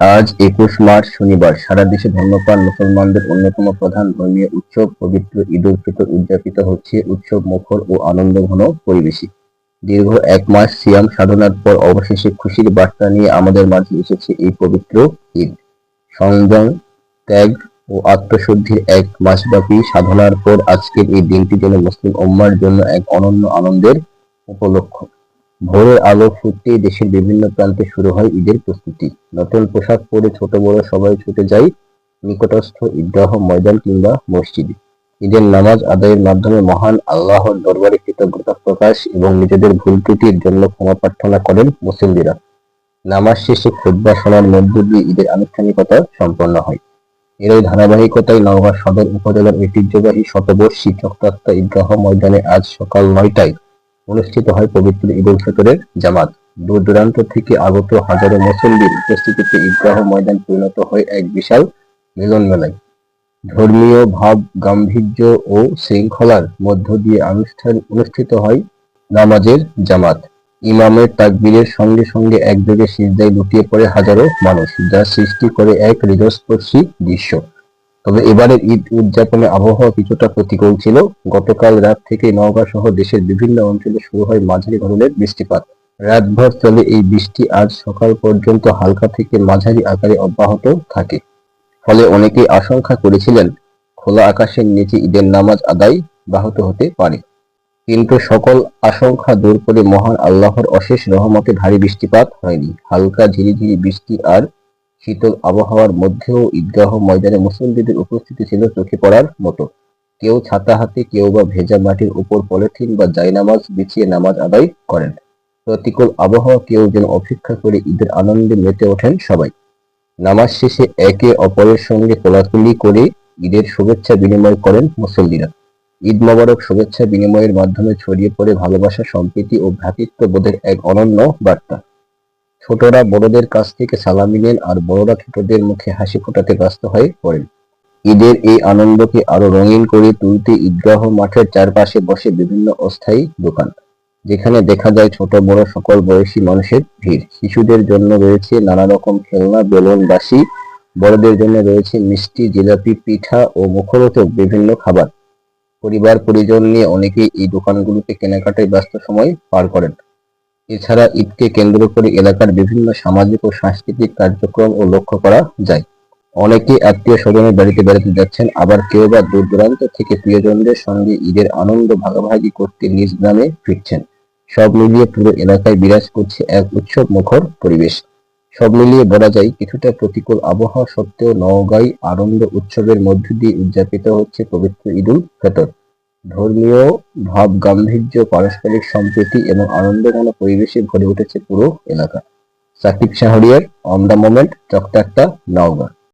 আজ ২১ মার্চ শনিবার সারা দেশে ধর্মপ্রাণ মুসলমানদের অন্যতম প্রধান ধর্মীয় উৎসব পবিত্র ঈদ উল ফিতর উদযাপিত হচ্ছে উৎসব মুখর ও আনন্দঘন পরিবেশে। দীর্ঘ ১ মাস সিয়াম সাধনার পর অবশেষে খুশির বার্তা নিয়ে আমাদের মাঝে এসেছে এই পবিত্র ঈদ। সংযম, ত্যাগ ও আত্মশুদ্ধির ১ মাসব্যাপী সাধনার পর আজকের এই দিনটি যেন মুসলিম উম্মাহর জন্য এক অনন্য আনন্দের উপলক্ষ। ভোরের আলো ফুটতেই দেশের বিভিন্ন প্রান্তে শুরু হয় ঈদের প্রস্তুতি। নতুন পোশাক পরে ছোট-বড় সবাই ছুটে যায় নিকটস্থ ঈদগাহ ময়দান কিংবা মসজিদে। ঈদের নামাজ আদায়ের মাধ্যমে মহান আল্লাহর দরবারে কৃতজ্ঞতা প্রকাশ এবং নিজেদের ভুল-ত্রুটির জন্য ক্ষমা প্রার্থনা করেন মুসল্লিরা। নামাজ শেষে খুতবা শোনার মধ্য দিয়ে ঈদের আনুষ্ঠানিকতা সম্পন্ন হয়। এরই ধারাবাহিকতায় নওগাঁ সদর উপজেলার ঐতিহ্যবাহী শতবর্ষী চক্রাত্তা ঈদগাহ ময়দানে আজ সকাল ৯টায় অনুষ্ঠিত হয় পবিত্র ঈদ উল ফিতরের জামাত। দূর-দূরান্ত থেকে আগত হাজারো মুসল্লির উপস্থিতিতে ঈদগাহ ময়দান পরিণত হয় এক বিশাল মিলনমেলায়। ধর্মীয় ভাব গাম্ভীর্য ও শৃঙ্খলার মধ্য দিয়ে অনুষ্ঠিত হয় নামাজের জামাত। ইমামের তাকবীরের সঙ্গে সঙ্গে একযোগে সিজদায় লুটিয়ে পড়ে হাজারো মানুষ, যা সৃষ্টি করে এক হৃদয়স্পর্শী দৃশ্য। তবে এবারের ঈদ উদযাপনে আবহাওয়া কিছুটা প্রতিকূল ছিল। গতকাল রাত থেকে নওগাঁ সহ দেশের বিভিন্ন অঞ্চলে শুরু হয় মাঝারি ধরনের বৃষ্টিপাত। রাতভর চলে এই বৃষ্টি আজ সকাল পর্যন্ত হালকা থেকে মাঝারি আকারে অব্যাহত থাকে। ফলে অনেকেই আশঙ্কা করেছিলেন খোলা আকাশের নিচে ঈদের নামাজ আদায় ব্যাহত হতে পারে। কিন্তু সকল আশঙ্কা দূর করে মহান আল্লাহর অশেষ রহমতে ভারী বৃষ্টিপাত হয়নি। হালকা ঝিরিঝিরি বৃষ্টি আর শীতল আবহাওয়ার মধ্যেও ঈদগাহ ময়দানে মুসল্লিদের উপস্থিতি ছিল চোখে পড়ার মতো। কেউ ছাতা হাতে, কেউ বা ভেজা মাটির উপর পলিথিন বা জায়নামাজ বিছিয়ে নামাজ আদায় করেন। প্রতিকূল আবহাওয়াকেও যেন অপেক্ষা করে ঈদের আনন্দে মেতে ওঠেন সবাই। নামাজ শেষে একে অপরের সঙ্গে কোলাকুলি করে ঈদের শুভেচ্ছা বিনিময় করেন মুসল্লিরা। ঈদ মোবারক শুভেচ্ছা বিনিময়ের মাধ্যমে ছড়িয়ে পড়ে ভালোবাসা, সম্প্রীতি ও ভ্রাতৃত্ববোধের এক অনন্য বার্তা। ছোটরা বড়দের কাছ থেকে সালামি নেন আর বড়রা ছোটদের মুখে হাসি ফোটাতে ব্যস্ত হয়ে পড়েন। ঈদের এই আনন্দকে আরো রঙিন করে তুলতে ঈদগাহ মাঠের চারপাশে বসে বিভিন্ন অস্থায়ী দোকান, যেখানে দেখা যায় ছোট বড় সকল বয়সী মানুষের ভিড়। শিশুদের জন্য রয়েছে নানা রকম খেলনা, বেলুন, বাঁশি। বড়দের জন্য রয়েছে মিষ্টি, জিলাপি, পিঠা ও মুখরোচক বিভিন্ন খাবার। পরিবার পরিজন নিয়ে অনেকেই এই দোকানগুলোতে কেনাকাটায় ব্যস্ত সময় পার করেন। এছাড়া ঈদকে কেন্দ্র করে এলাকার বিভিন্ন সামাজিক ও সাংস্কৃতিক কার্যক্রমও লক্ষ্য করা যায়। অনেকে আত্মীয় স্বজনের বাড়িতে বেড়াতে যাচ্ছেন, আবার কেউ বা দূর দূরান্ত থেকে প্রিয়জনদের সঙ্গে ঈদের আনন্দ ভাগাভাগি করতে নিজ গ্রামে ফিরছেন। সব মিলিয়ে পুরো এলাকায় বিরাজ করছে এক উৎসব মুখর পরিবেশ। সব মিলিয়ে বলা যায় কিছুটা প্রতিকূল আবহাওয়া সত্ত্বেও নওগাঁয় আনন্দ উৎসবের মধ্য দিয়ে উদযাপিত হচ্ছে পবিত্র ঈদ উল ফিতর। ধর্মীয় ভাব গাম্ভীর্য, পারস্পরিক সম্প্রীতি এবং আনন্দঘন পরিবেশে ভরে উঠেছে পুরো এলাকা। Sakib Shahriar, on the moment, Chakratta, Naogaon.